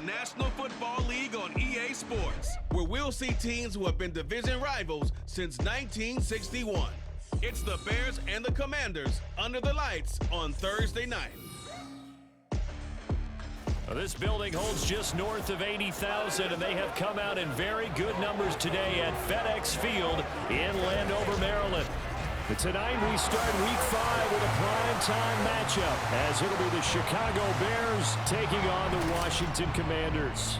National Football League on EA Sports, where we'll see teams who have been division rivals since 1961. It's the Bears and the Commanders under the lights on Thursday night. This building holds just north of 80,000, and they have come out in very good numbers today at FedEx Field in Landover, Maryland. And tonight we start Week 5 with a primetime matchup, as it'll be the Chicago Bears taking on the Washington Commanders.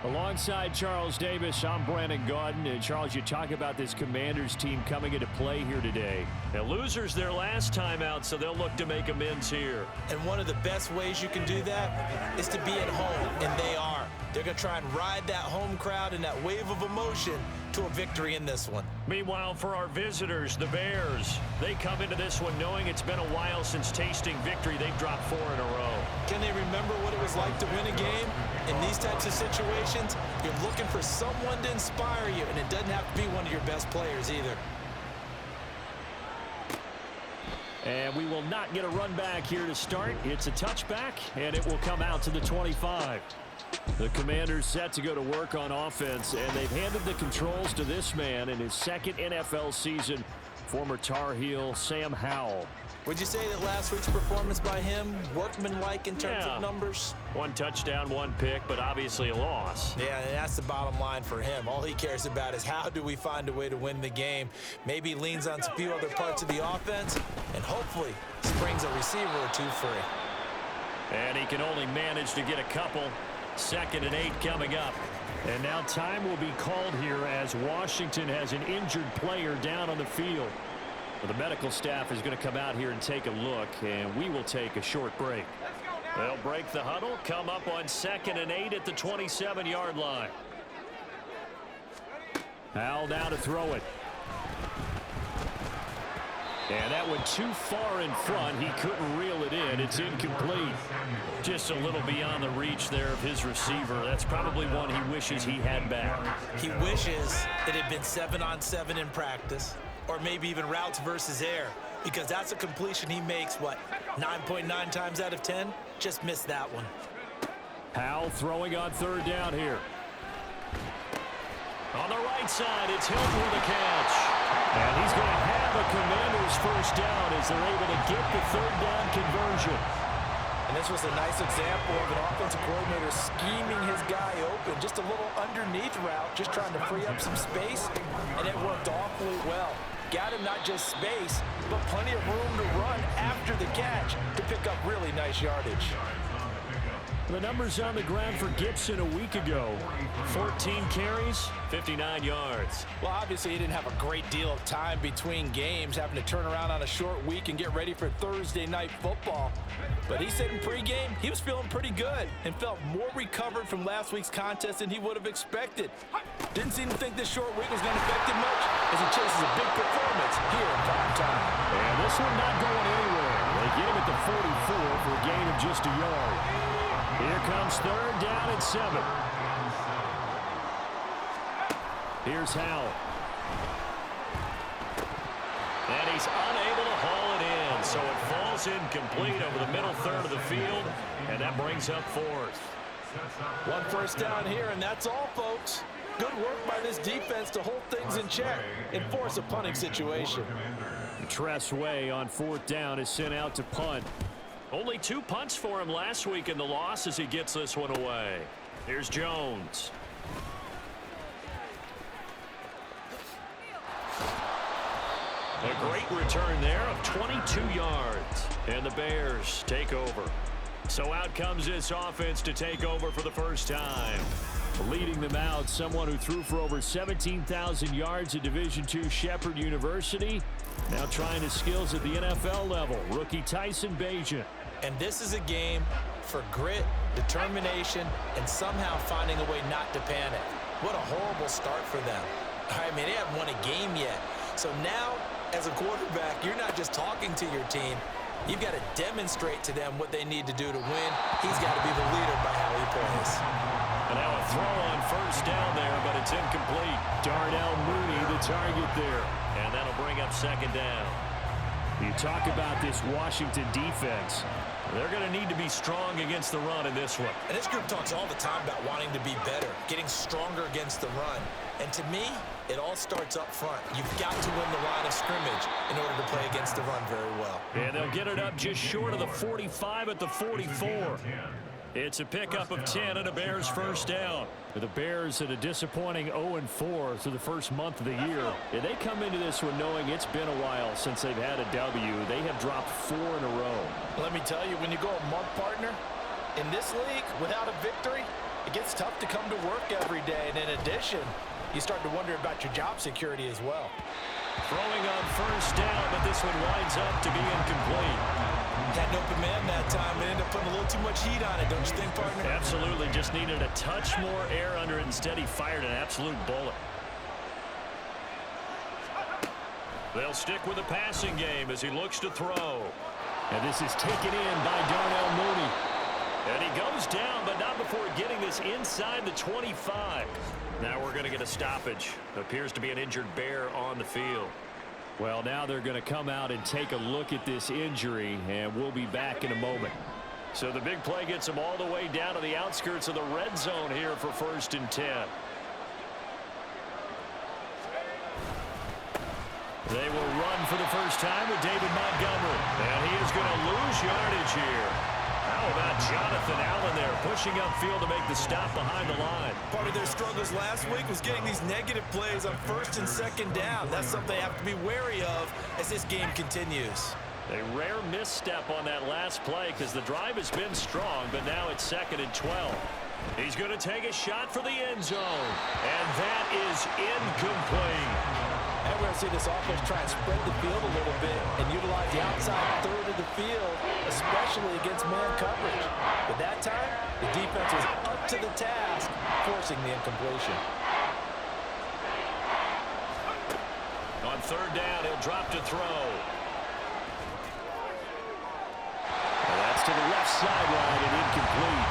Alongside Charles Davis, I'm Brandon Gaudin. And Charles, you talk about this Commanders team coming into play here today. Now, losers their last time out, so they'll look to make amends here. And one of the best ways you can do that is to be at home, and they are. They're going to try and ride that home crowd and that wave of emotion to a victory in this one. Meanwhile, for our visitors, the Bears, they come into this one knowing it's been a while since tasting victory. They've dropped 4 in a row. Can they remember what it was like to win a game? In these types of situations, you're looking for someone to inspire you, and it doesn't have to be one of your best players either. And we will not get a run back here to start. It's a touchback, and it will come out to the 25. The Commanders set to go to work on offense, and they've handed the controls to this man in his second NFL season, former Tar Heel Sam Howell. Would you say that last week's performance by him, workmanlike in terms of numbers? 1 touchdown, 1 pick, but obviously a loss. Yeah, and that's the bottom line for him. All he cares about is how do we find a way to win the game. Maybe he leans on a few other parts of the offense, and hopefully springs a receiver or two free. And he can only manage to get a couple. 2nd and 8 coming up. And now time will be called here as Washington has an injured player down on the field. Well, the medical staff is going to come out here and take a look, and we will take a short break. They'll break the huddle, come up on 2nd and 8 at the 27-yard line. Howell now to throw it. And that went too far in front. He couldn't reel it in. It's incomplete. Just a little beyond the reach there of his receiver. That's probably one he wishes he had back. He wishes it had been 7-on-7 in practice, or maybe even routes versus air, because that's a completion he makes, 9.9 times out of 10? Just missed that one. Howell throwing on 3rd down here. On the right side, it's Hilton with a catch. And he's going to have a Commanders first down as they're able to get the 3rd down conversion. And this was a nice example of an offensive coordinator scheming his guy open. Just a little underneath route, just trying to free up some space, and it worked awfully well. Got him not just space, but plenty of room to run after the catch to pick up really nice yardage. The numbers on the ground for Gibson a week ago. 14 carries, 59 yards. Well, obviously he didn't have a great deal of time between games, having to turn around on a short week and get ready for Thursday night football. But he said in pregame he was feeling pretty good and felt more recovered from last week's contest than he would have expected. Didn't seem to think this short week was going to affect him much as he chases a big performance here in prime time. And this one not going anywhere. They get him at the 44 for a gain of just a yard. Here comes 3rd down and 7. Here's Howell. And he's unable to haul it in, so it falls incomplete over the middle 3rd of the field, and that brings up 4th. 1 first down here, and that's all, folks. Good work by this defense to hold things in check and force a punting situation. Tress Way on 4th down is sent out to punt. Only 2 punts for him last week in the loss as he gets this one away. Here's Jones. A great return there of 22 yards. And the Bears take over. So out comes this offense to take over for the first time. Leading them out, someone who threw for over 17,000 yards at Division II Shepherd University. Now trying his skills at the NFL level. Rookie Tyson Bagent. And this is a game for grit, determination, and somehow finding a way not to panic. What a horrible start for them. I mean, they haven't won a game yet. So now, as a quarterback, you're not just talking to your team. You've got to demonstrate to them what they need to do to win. He's got to be the leader by how he plays. And now a throw on 1st down there, but it's incomplete. Darnell Mooney, the target there. And that'll bring up 2nd down. You talk about this Washington defense. They're going to need to be strong against the run in this one. And this group talks all the time about wanting to be better, getting stronger against the run. And to me, it all starts up front. You've got to win the line of scrimmage in order to play against the run very well. And they'll get it up just short of the 45 at the 44. It's a pickup of 10 and a Bears first down. The Bears at a disappointing 0-4 through the first month of the year. And they come into this one knowing it's been a while since they've had a W. They have dropped 4 in a row. Let me tell you, when you go a month partner, in this league, without a victory, it gets tough to come to work every day. And in addition, you start to wonder about your job security as well. Throwing on first down, but this one winds up to be incomplete. Had an open man that time and ended up putting a little too much heat on it, don't you think, partner? Absolutely. Just needed a touch more air under it. Instead, he fired an absolute bullet. They'll stick with the passing game as he looks to throw. And this is taken in by Darnell Mooney. And he goes down, but not before getting this inside the 25. Now we're going to get a stoppage. Appears to be an injured Bear on the field. Well, now they're going to come out and take a look at this injury, and we'll be back in a moment. So the big play gets them all the way down to the outskirts of the red zone here for 1st and 10. They will run for the first time with David Montgomery. And he is going to lose yardage here. How about Jonathan Allen there pushing upfield to make the stop behind the line? Part of their struggles last week was getting these negative plays on 1st and 2nd down. That's something they have to be wary of as this game continues. A rare misstep on that last play because the drive has been strong, but now it's 2nd and 12. He's going to take a shot for the end zone, and that is incomplete. And we're going to see this offense try and spread the field a little bit and utilize the outside third of the field, especially against man coverage. But that time, the defense was up to the task, forcing the incompletion. On 3rd down, he'll drop to throw. And that's to the left sideline and incomplete.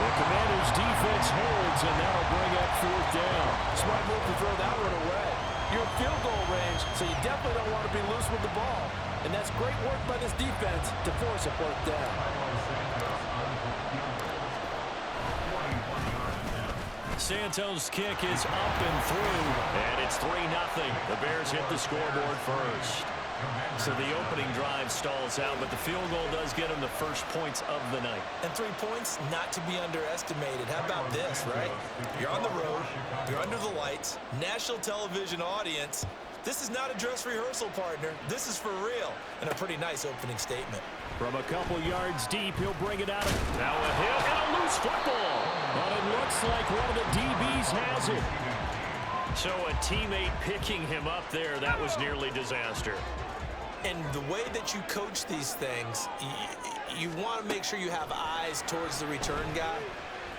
The Commanders' defense holds, and that'll bring up 4th down. Smart move to throw that one away. You're in field goal range, so you definitely don't want to be loose with the ball. And that's great work by this defense to force a 4th down. Santos' kick is up and through, and it's 3-0. The Bears hit the scoreboard first. So the opening drive stalls out, but the field goal does get them the first points of the night. And 3 points, not to be underestimated. How about this, right? You're on the road, you're under the lights, national television audience. This is not a dress rehearsal, partner. This is for real, and a pretty nice opening statement. From a couple yards deep, he'll bring it out. Now a hit and a loose football. But it looks like one of the DBs has it. So a teammate picking him up there, that was nearly disaster. And the way that you coach these things, you want to make sure you have eyes towards the return guy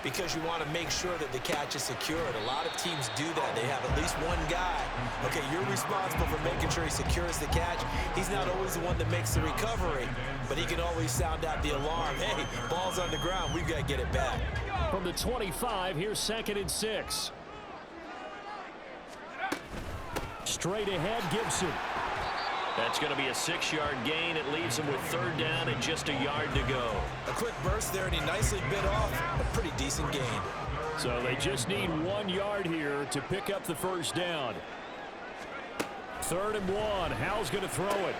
because you want to make sure that the catch is secured. A lot of teams do that. They have at least one guy. Okay, you're responsible for making sure he secures the catch. He's not always the one that makes the recovery, but he can always sound out the alarm. Hey, ball's on the ground. We've got to get it back. From the 25, here's 2nd and 6. Straight ahead, Gibson. That's going to be a 6-yard gain. It leaves him with 3rd down and just a yard to go. A quick burst there, and he nicely bit off a pretty decent gain. So they just need 1 yard here to pick up the first down. 3rd and 1. Howell's going to throw it.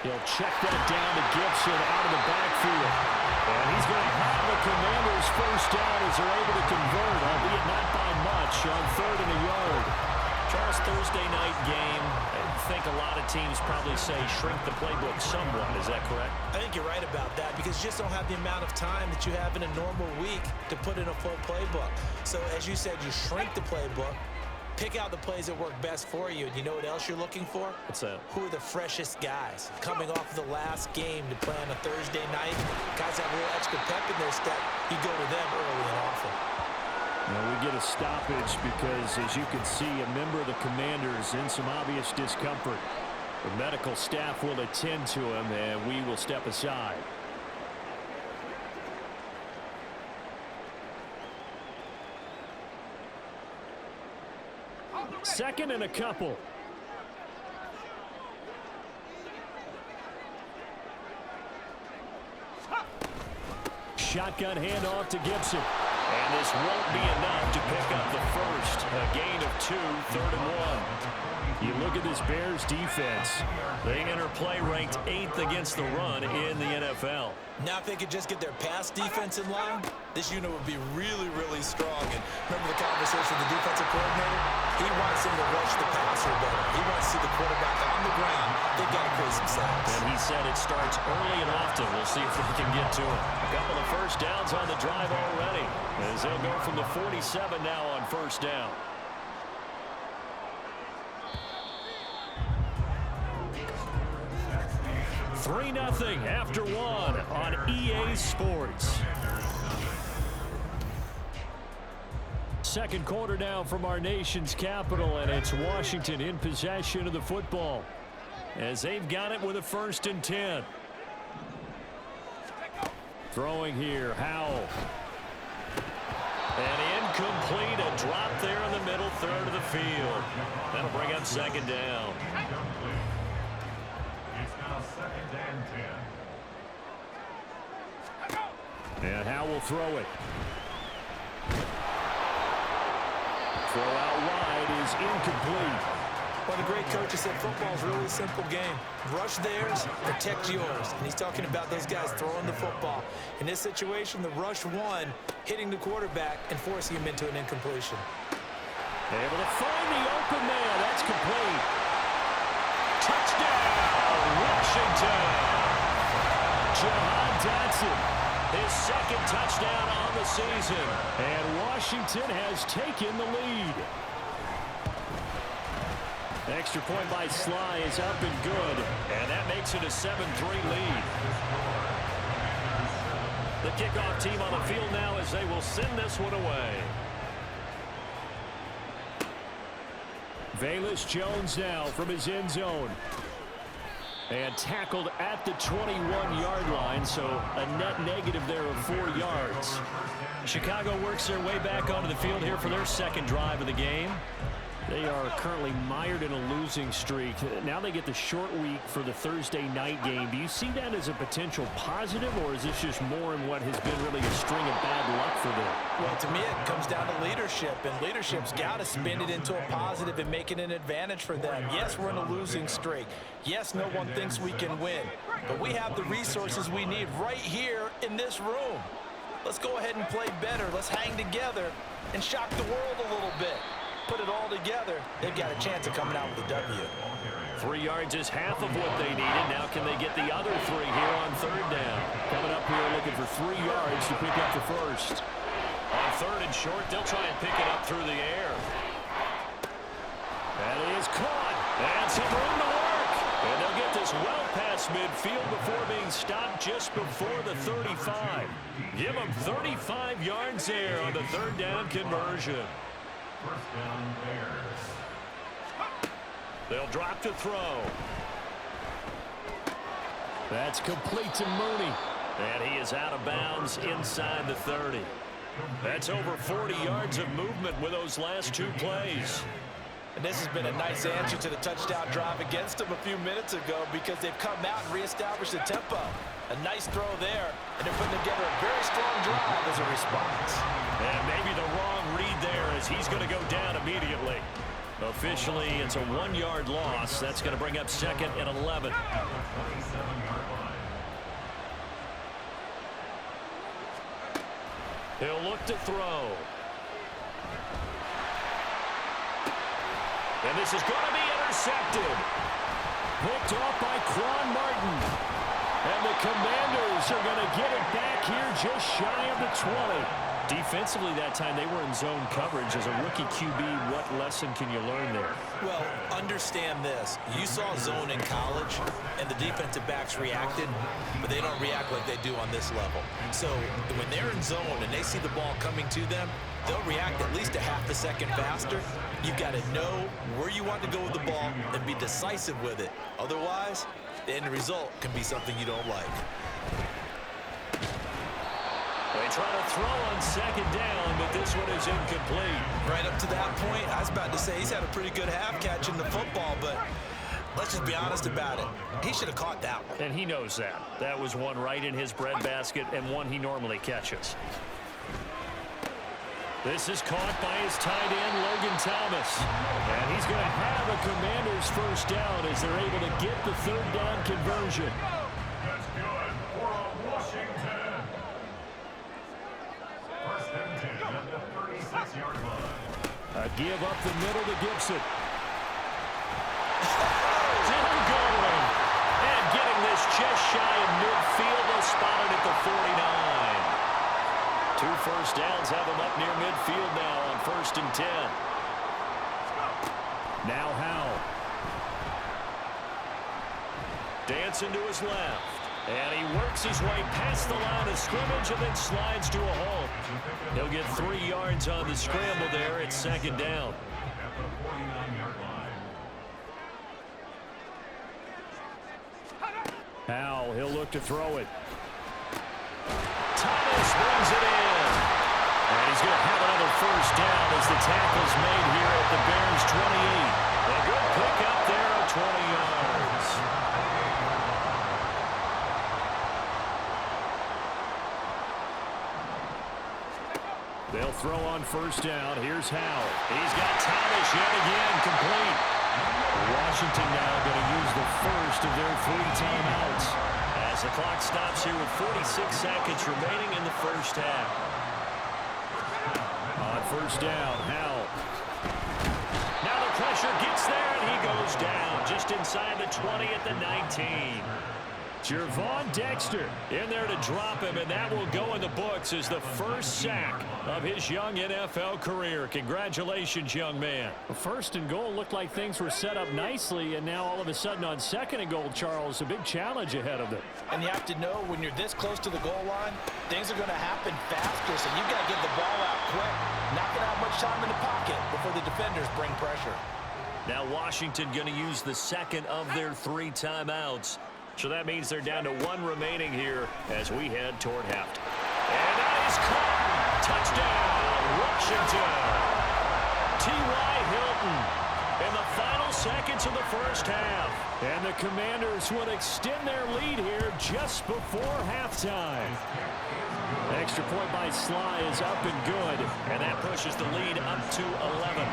He'll check that down to Gibson out of the backfield. And he's going to have the Commanders' first down as they're able to convert, albeit not by much, on 3rd and a yard. Charles, Thursday night game. I think a lot of teams probably say shrink the playbook somewhat. Is that correct? I think you're right about that because you just don't have the amount of time that you have in a normal week to put in a full playbook. So as you said, you shrink the playbook, pick out the plays that work best for you. And you know what else you're looking for? What's that? Who are the freshest guys coming off of the last game to play on a Thursday night? Guys have a little extra pep in their step. You go to them early and often. Well, we get a stoppage because, as you can see, a member of the Commanders in some obvious discomfort. The medical staff will attend to him, and we will step aside. Second and a couple. shotgun handoff to Gibson. And this won't be enough to pick up the first. A gain of 2, 3rd and 1. You look at this Bears defense. They enter play ranked 8th against the run in the NFL. Now if they could just get their pass defense in line, this unit would be really, really strong. And remember the conversation with the defensive coordinator? He wants them to rush the passer better. He wants to see the quarterback on the ground. They've got to create some sacks. And he said it starts early and often. We'll see if they can get to it. A couple of first downs on the drive already, as they'll go from the 47 now on first down. Three 0 after 1 on EA Sports. Second quarter now from our nation's capital, and it's Washington in possession of the football as they've got it with a 1st and 10. Throwing here, Howell. And incomplete, a drop there in the middle third of the field. That'll bring up 2nd down. And Howell will throw it. Throw out wide is incomplete. Well, the great coach has said football's a really simple game. Rush theirs, protect yours. And he's talking about those guys throwing the football. In this situation, the rush one, hitting the quarterback and forcing him into an incompletion. Able to find the open man. That's complete. Touchdown, Washington. Jahan Dotson. His 2nd touchdown on the season. And Washington has taken the lead. Extra point by Sly is up and good. And that makes it a 7-3 lead. The kickoff team on the field now as they will send this one away. Velus Jones now from his end zone. And tackled at the 21-yard line, so a net negative there of 4 yards. Chicago works their way back onto the field here for their 2nd drive of the game. They are currently mired in a losing streak. Now they get the short week for the Thursday night game. Do you see that as a potential positive, or is this just more in what has been really a string of bad luck for them? Well, to me, it comes down to leadership, and leadership's got to spin it into a positive and make it an advantage for them. Yes, we're in a losing streak. Yes, no one thinks we can win, but we have the resources we need right here in this room. Let's go ahead and play better. Let's hang together and shock the world a little bit. Put it all together, they've got a chance of coming out with a W. 3 yards is half of what they needed. Now can they get the other 3 here on 3rd down? Coming up here looking for 3 yards to pick up the first. On 3rd and short, they'll try and pick it up through the air. That is caught. And some room to work. And they'll get this well past midfield before being stopped just before the 35. Give them 35 yards there on the 3rd down conversion. First down, Bears. They'll drop to throw. That's complete to Mooney. And he is out of bounds inside the 30. That's over 40 yards of movement with those last 2 plays. And this has been a nice answer to the touchdown drive against them a few minutes ago, because they've come out and reestablished the tempo. A nice throw there, and they're putting together a very strong drive as a response. And maybe the wrong read there, as he's going to go down immediately. Officially, it's a 1-yard loss. That's going to bring up 2nd and 11. He'll look to throw. And this is going to be intercepted. Picked off by Quan Martin. And the Commanders are going to get it back here just shy of the 20. Defensively that time, they were in zone coverage. As a rookie QB, what lesson can you learn there? Well, understand this. You saw zone in college, and the defensive backs reacted, but they don't react like they do on this level. So when they're in zone and they see the ball coming to them, they'll react at least a half a second faster. You've got to know where you want to go with the ball and be decisive with it. Otherwise, the end result can be something you don't like. They try to throw on 2nd down, but this one is incomplete. Right up to that point, I was about to say he's had a pretty good half catching the football, but Let's just be honest about it. He should have caught that one. And he knows that. That was one right in his breadbasket and one he normally catches. This is caught by his tight end, Logan Thomas. And he's going to have a Commanders first down as they're able to get the third down conversion. That's good for Washington. First and 10 at the 36-yard line. A give up the middle to Gibson. Still going. And getting this just shy of midfield. They'll spot it at the 49. 2 first downs have him up near midfield now on first and 10. Now Howell. Dancing to his left. And he works his way past the line of scrimmage and then slides to a halt. He'll get 3 yards on the scramble there at second down. At the 49-yard line. Howell, he'll look to throw it. Thomas brings it in. And he's going to have another first down as the tackle's made here at the Bears' 28. A good pick up there of 20 yards. They'll throw on first down. Here's Howell. He's got Thomas yet again complete. Washington now going to use the first of their 3 timeouts as the clock stops here with 46 seconds remaining in the first half. On first down, Howell. Now the pressure gets there, and he goes down just inside the 20 at the 19. Jervon Dexter in there to drop him, and that will go in the books as the first sack of his young NFL career. Congratulations, young man. First and goal looked like things were set up nicely, and now all of a sudden on second and goal, Charles, a big challenge ahead of them. And you have to know when you're this close to the goal line, things are going to happen faster, so you've got to get the ball out quick. Not going to have much time in the pocket before the defenders bring pressure. Now Washington going to use the second of their 3 timeouts. So that means they're down to 1 remaining here as we head toward halftime. And that is caught. Touchdown, Washington. T.Y. Hilton in the final seconds of the first half. And the Commanders would extend their lead here just before halftime. Extra point by Sly is up and good. And that pushes the lead up to 11.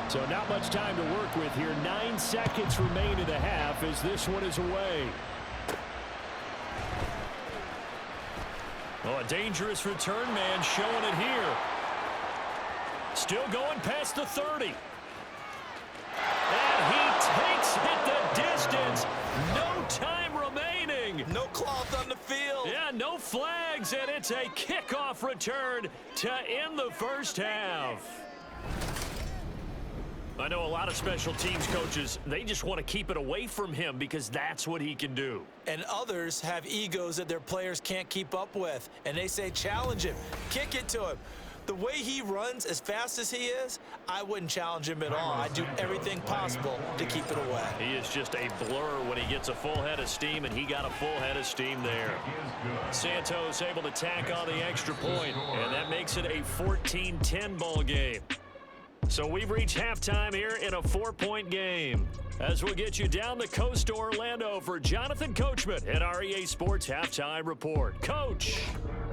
So not much time to work with here. 9 seconds remain in the half as this one is away. Oh, a dangerous return man showing it here. Still going past the 30. And he takes it the distance. No time remaining. No cloth on the field. Yeah, no flags, and it's a kickoff return to end the first half. I know a lot of special teams coaches, they just want to keep it away from him because that's what he can do. And others have egos that their players can't keep up with. And they say, challenge him, kick it to him. The way he runs as fast as he is, I wouldn't challenge him at all. I'd do everything possible to keep it away. He is just a blur when he gets a full head of steam, and he got a full head of steam there. Santos able to tack on the extra point, and that makes it a 14-10 ball game. So we've reached halftime here in a 4-point game. As we'll get you down the coast to Orlando for Jonathan Coachman at our EA Sports Halftime Report. Coach.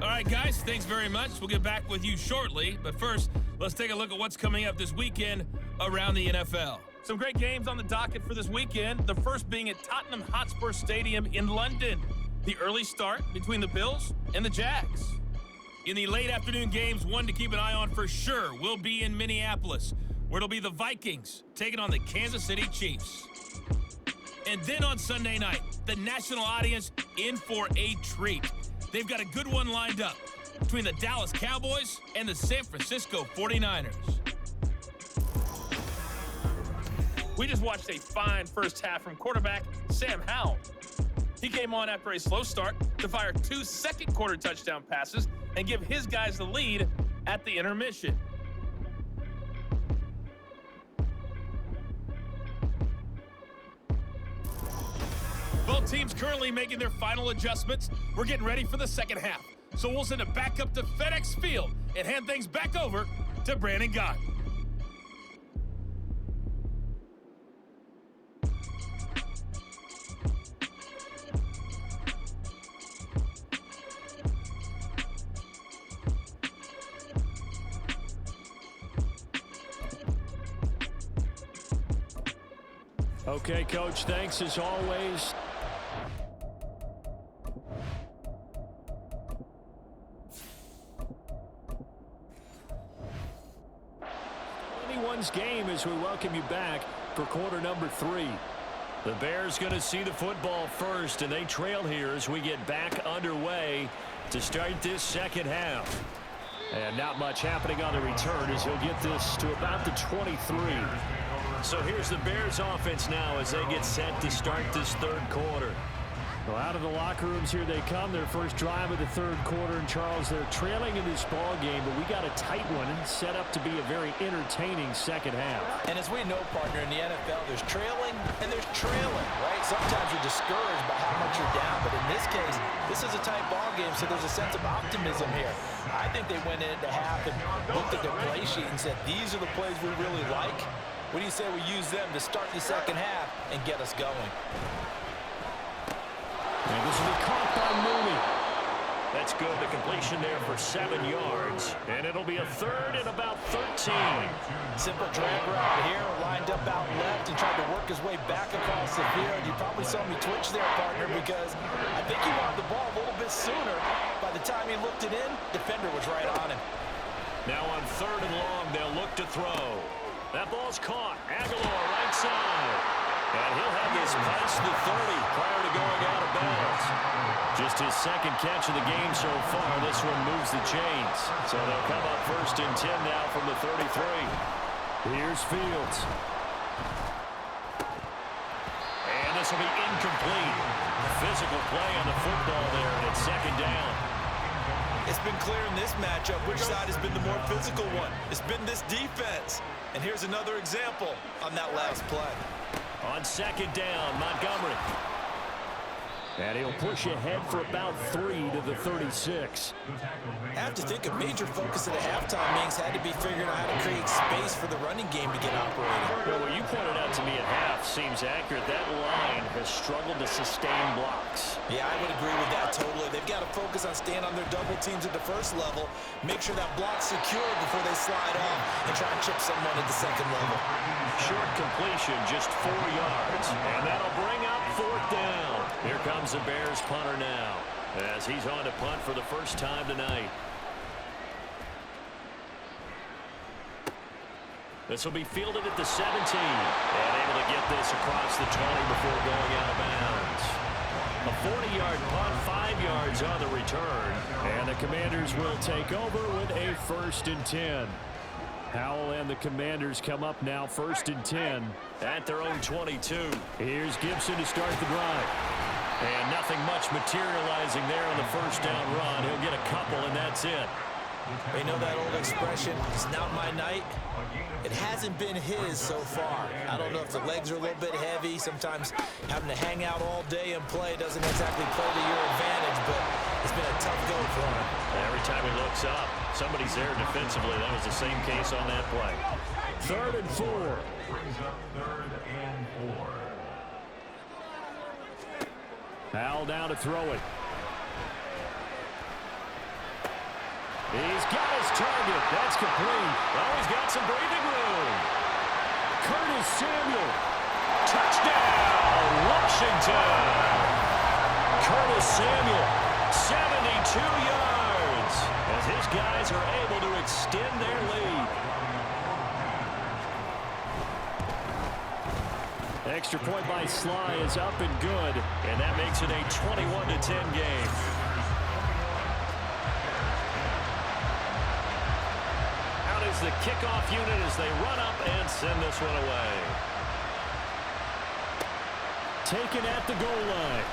All right, guys, thanks very much. We'll get back with you shortly. But first, let's take a look at what's coming up this weekend around the NFL. Some great games on the docket for this weekend. The first being at Tottenham Hotspur Stadium in London. The early start between the Bills and the Jags. In the late afternoon games, one to keep an eye on for sure will be in Minneapolis, where it'll be the Vikings taking on the Kansas City Chiefs. And then on Sunday night, the national audience in for a treat. They've got a good one lined up between the Dallas Cowboys and the San Francisco 49ers. We just watched a fine first half from quarterback Sam Howell. He came on after a slow start to fire 2 second-quarter touchdown passes and give his guys the lead at the intermission. Both teams currently making their final adjustments. We're getting ready for the second half. So we'll send it back up to FedEx Field and hand things back over to Brandon Gott. Okay, Coach, thanks as always. Anyone's game as we welcome you back for quarter number 3. The Bears going to see the football first, and they trail here as we get back underway to start this second half. And not much happening on the return as he'll get this to about the 23. So here's the Bears offense now as they get set to start this third quarter. Well, out of the locker rooms here they come. Their first drive of the third quarter. And, Charles, they're trailing in this ball game, but we got a tight one set up to be a very entertaining second half. And as we know, partner, in the NFL, there's trailing and there's trailing, right? Sometimes you're discouraged by how much you're down, but in this case, this is a tight ball game, so there's a sense of optimism here. I think they went into half and looked at their play sheet and said, these are the plays we really like. What do you say we use them to start the second half and get us going? And this will be caught by Mooney. That's good. The completion there for 7 yards. And it'll be a third and about 13. Simple drag route here, lined up out left and tried to work his way back across the field. You probably saw me twitch there, partner, because I think he wanted the ball a little bit sooner. By the time he looked it in, defender was right on him. Now on third and long, they'll look to throw. That ball's caught. Aguilar right side. And he'll have this past the 30 prior to going out of bounds. Just his second catch of the game so far. This one moves the chains. So they'll come up first and 10 now from the 33. Here's Fields. And this will be incomplete. Physical play on the football there, and it's second down. It's been clear in this matchup which side has been the more physical one. It's been this defense. And here's another example on that last play. On second down, Montgomery. And he'll push ahead for about 3 to the 36. I have to think a major focus at the halftime meetings had to be figuring out how to create space for the running game to get operating. Well, what you pointed out to me at half seems accurate. That line has struggled to sustain blocks. Yeah, I would agree with that totally. They've got to focus on staying on their double teams at the first level, make sure that block's secure before they slide off and try and chip someone at the second level. Short completion, just 4 yards. And that'll bring up fourth down. Here comes the Bears punter now as he's on to punt for the first time tonight. This will be fielded at the 17 and able to get this across the 20 before going out of bounds. A 40-yard punt, 5 yards on the return, and the Commanders will take over with a 1st and 10. Howell and the Commanders come up now 1st and 10 at their own 22. Here's Gibson to start the drive. And nothing much materializing there on the first down run. He'll get a couple, and that's it. You know that old expression, it's not my night? It hasn't been his so far. I don't know if the legs are a little bit heavy. Sometimes having to hang out all day and play doesn't exactly play to your advantage, but it's been a tough go for him. Every time he looks up, somebody's there defensively. That was the same case on that play. 3rd and 4. Brings up 3rd and 4. Howell down to throw it. He's got his target. That's complete. Oh, he's got some breathing room. Curtis Samuel. Touchdown, Washington. Curtis Samuel, 72 yards. As his guys are able to extend their lead. Extra point by Sly is up and good, and that makes it a 21-10 game. Out is the kickoff unit as they run up and send this one away. Taken at the goal line.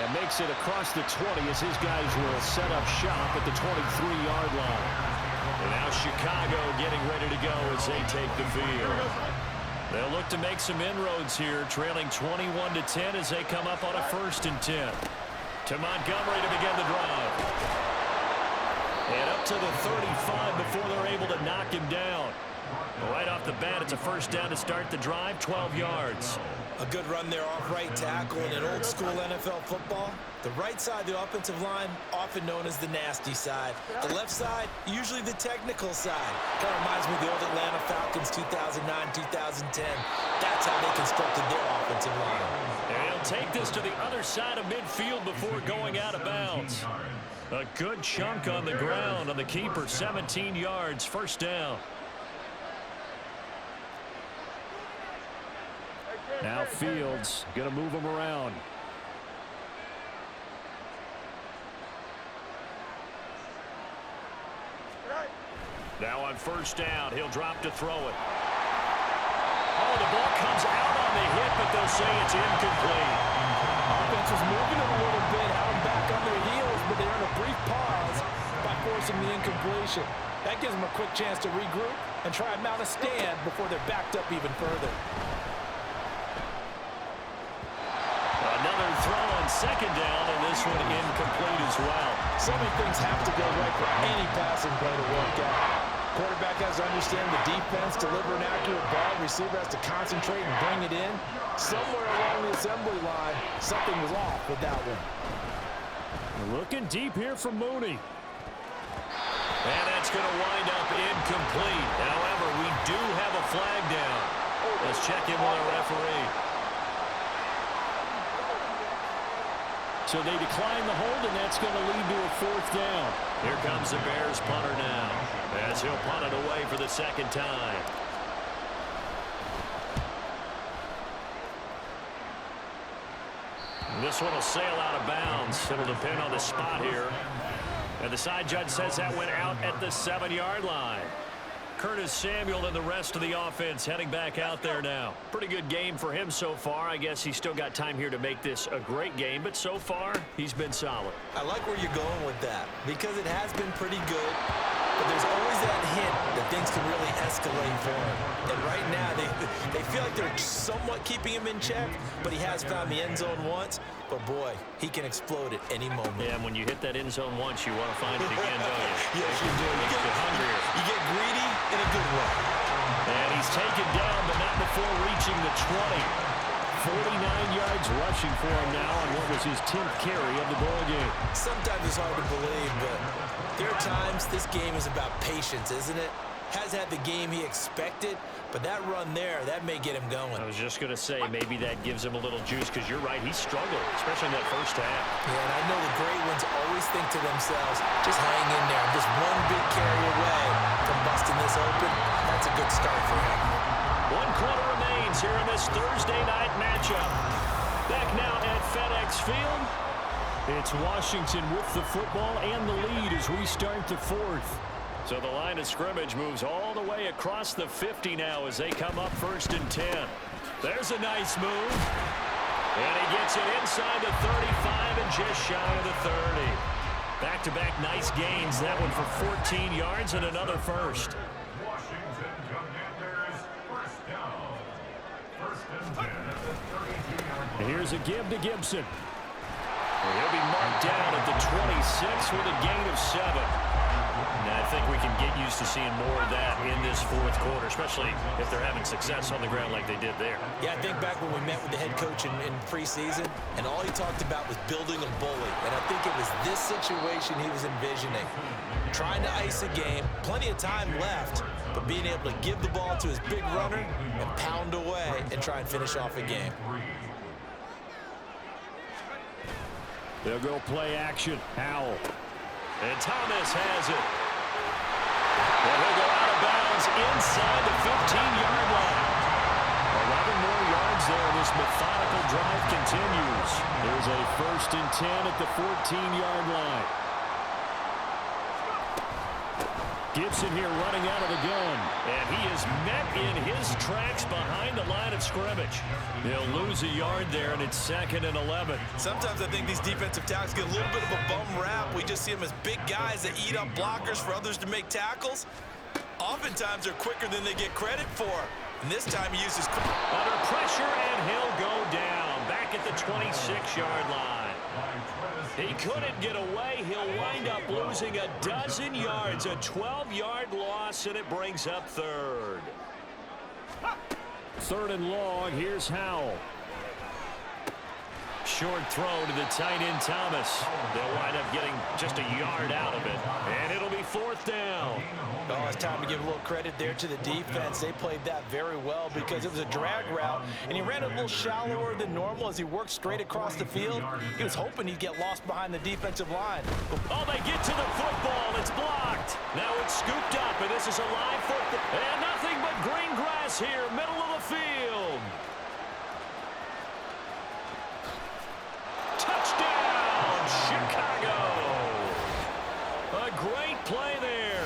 And makes it across the 20 as his guys will set up shop at the 23-yard line. And now Chicago getting ready to go as they take the field. They'll look to make some inroads here, trailing 21-10 as they come up on a 1st and 10. To Montgomery to begin the drive. And up to the 35 before they're able to knock him down. Right off the bat, it's a first down to start the drive, 12 yards. A good run there off right tackle in an old-school NFL football. The right side of the offensive line, often known as the nasty side. The left side, usually the technical side. Kind of reminds me of the old Atlanta Falcons 2009-2010. That's how they constructed their offensive line. And he'll take this to the other side of midfield before going out of bounds. A good chunk on the ground on the keeper, 17 yards, first down. Now Fields going to move him around. Now on first down, he'll drop to throw it. Oh, the ball comes out on the hit, but they'll say it's incomplete. Offense was moving it a little bit, had them back on their heels, but they earned a brief pause by forcing the incompletion. That gives them a quick chance to regroup and try and mount a stand before they're backed up even further. Another throw on second down, and this one incomplete as well. So many things have to go right for any passing play to work out. Quarterback has to understand the defense, deliver an accurate ball. Receiver has to concentrate and bring it in. Somewhere along the assembly line, something was off with that one. Looking deep here for Mooney. And that's going to wind up incomplete. However, we do have a flag down. Let's check in with our referee. So they decline the hold, and that's going to lead to a fourth down. Here comes the Bears punter now, as he'll punt it away for the second time. This one will sail out of bounds. It'll depend on the spot here. And the side judge says that went out at the 7-yard line. Curtis Samuel and the rest of the offense heading back out there now. Pretty good game for him so far. I guess he's still got time here to make this a great game, but so far, he's been solid. I like where you're going with that because it has been pretty good, but there's always that hint that things can really escalate for him. And right now, they feel like they're somewhat keeping him in check, but he has found the end zone once. But boy, he can explode at any moment. Yeah, and when you hit that end zone once, you want to find it again, don't you? Yes, you do. You get hungrier. You get greedy in a good way. And he's taken down, but not before reaching the 20. 49 yards rushing for him now on what was his 10th carry of the ball game. Sometimes it's hard to believe, but there are times this game is about patience, isn't it? Has had the game he expected, but that run there, that may get him going. I was just going to say, maybe that gives him a little juice, because you're right, he struggled, especially in that first half. Yeah, and I know the great ones always think to themselves, just hang in there. I'm just one big carry away from busting this open. That's a good start for him. 1 quarter remains here in this Thursday night matchup. Back now at FedEx Field. It's Washington with the football and the lead as we start the fourth. So the line of scrimmage moves all the way across the 50 now as they come up 1st and 10. There's a nice move. And he gets it inside the 35 and just shy of the 30. Back-to-back nice gains. That one for 14 yards and another first. Washington Commanders, first down. 1st and 10 at the 32-yard line. Here's a give to Gibson. And he'll be marked down at the 26 with a gain of 7. And I think we can get used to seeing more of that in this fourth quarter, especially if they're having success on the ground like they did there. Yeah, I think back when we met with the head coach in preseason, and all he talked about was building a bully. And I think it was this situation he was envisioning. Trying to ice a game, plenty of time left, but being able to give the ball to his big runner and pound away and try and finish off a game. They'll go play action. Howell. And Thomas has it. And he'll go out of bounds inside the 15-yard line. 11 more yards there. This methodical drive continues. There's a 1st and 10 at the 14-yard line. Gibson here running out of the gun. And he is met in his tracks behind the line of scrimmage. They'll lose a yard there, and it's 2nd and 11. Sometimes I think these defensive tackles get a little bit of a bum rap. We just see them as big guys that eat up blockers for others to make tackles. Oftentimes they're quicker than they get credit for. And this time he uses... Under pressure, and he'll go down. Back at the 26-yard line. He couldn't get away. He'll wind up losing a dozen yards, a 12-yard loss, and it brings up third. Third and long. Here's Howell. Short throw to the tight end, Thomas. They'll wind up getting just a yard out of it, and it'll be fourth down. Oh, it's time to give a little credit there to the defense. They played that very well because it was a drag route, and he ran a little shallower than normal as he worked straight across the field. He was hoping he'd get lost behind the defensive line. Oh, they get to the football. It's blocked. Now it's scooped up, and this is a live football. And nothing but green grass here, middle of the field. Touchdown, Chicago. A great play there.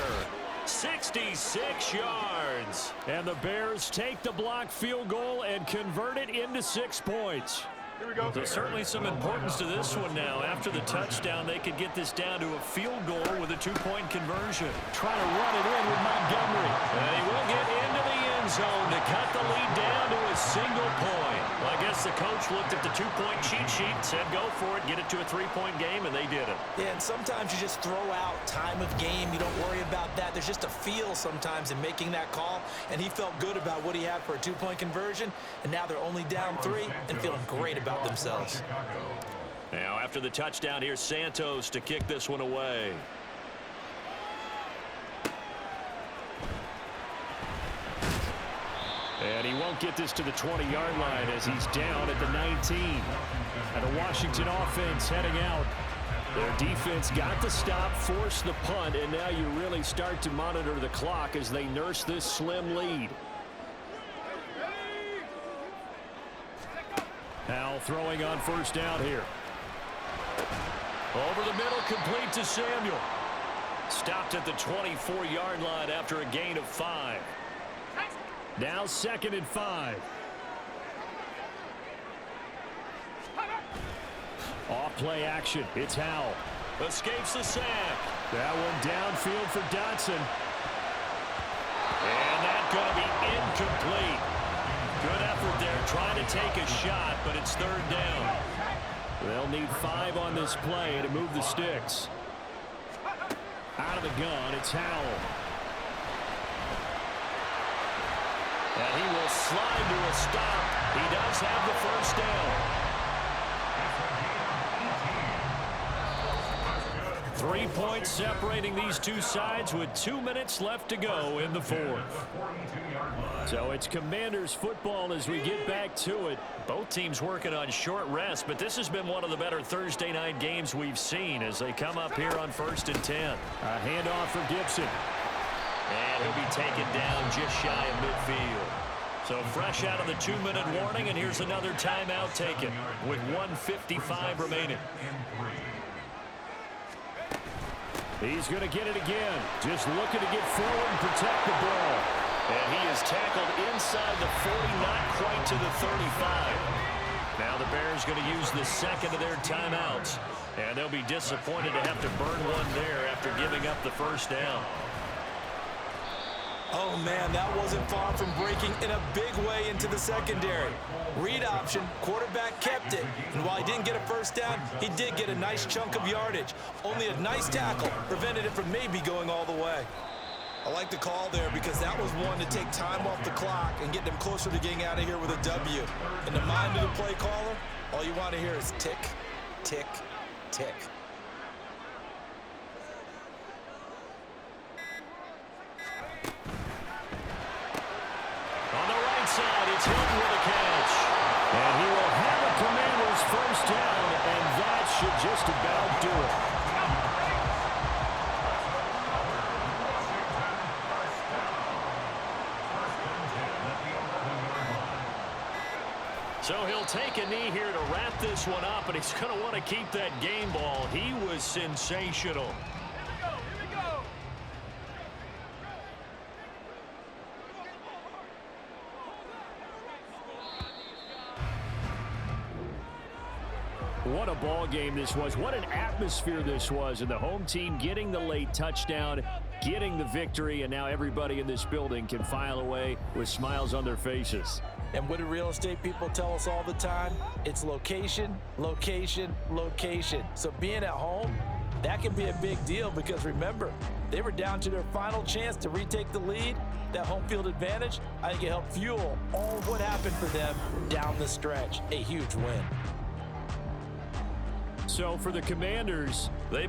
66 yards. And the Bears take the block field goal and convert it into 6 points. Here we go. There's certainly some importance to this one now. After the touchdown, they could get this down to a field goal with a 2-point conversion. Trying to run it in with Montgomery. And he will get into the end zone to cut the lead down to a single point. Well, I guess the coach looked at the 2-point cheat sheet, said go for it, get it to a 3-point game, and they did it. Yeah, and sometimes you just throw out time of game. You don't worry about that. There's just a feel sometimes in making that call, and he felt good about what he had for a 2-point conversion, and now they're only down 3 and feeling great about themselves. Now, after the touchdown, here's Santos to kick this one away. And he won't get this to the 20-yard line as he's down at the 19. And the Washington offense heading out. Their defense got the stop, forced the punt, and now you really start to monitor the clock as they nurse this slim lead. Howell throwing on first down here. Over the middle, complete to Samuel. Stopped at the 24-yard line after a gain of 5. Now 2nd and 5. Off play action. It's Howell. Escapes the sack. That one downfield for Dotson. And that's going to be incomplete. Good effort there trying to take a shot, but it's 3rd down. They'll need 5 on this play to move the sticks. Out of the gun, it's Howell. And he will slide to a stop. He does have the first down. 3 points separating these two sides with 2 minutes left to go in the 4th. So it's Commanders football as we get back to it. Both teams working on short rest, but this has been one of the better Thursday night games we've seen as they come up here on 1st and 10. A handoff for Gibson. And he'll be taken down just shy of midfield. So fresh out of the 2-minute warning, and here's another timeout taken with 1:55 remaining. He's going to get it again. Just looking to get forward and protect the ball. And he is tackled inside the 40, not quite to the 35. Now the Bears going to use the second of their timeouts. And they'll be disappointed to have to burn one there after giving up the first down. Oh, man, that wasn't far from breaking in a big way into the secondary. Read option, quarterback kept it, and while he didn't get a first down, he did get a nice chunk of yardage. Only a nice tackle prevented it from maybe going all the way. I like the call there because that was one to take time off the clock and get them closer to getting out of here with a W. In the mind of the play caller, all you want to hear is tick, tick, tick. On the right side, it's Hilton with a catch. And he will have a Commanders first down, and that should just about do it. So he'll take a knee here to wrap this one up, and he's going to want to keep that game ball. He was sensational. What a ball game this was. What an atmosphere this was. And the home team getting the late touchdown, getting the victory, and now everybody in this building can file away with smiles on their faces. And what do real estate people tell us all the time? It's location, location, location. So being at home, that can be a big deal because remember, they were down to their final chance to retake the lead. That home field advantage, I think it helped fuel all of what happened for them down the stretch. A huge win. So for the Commanders, they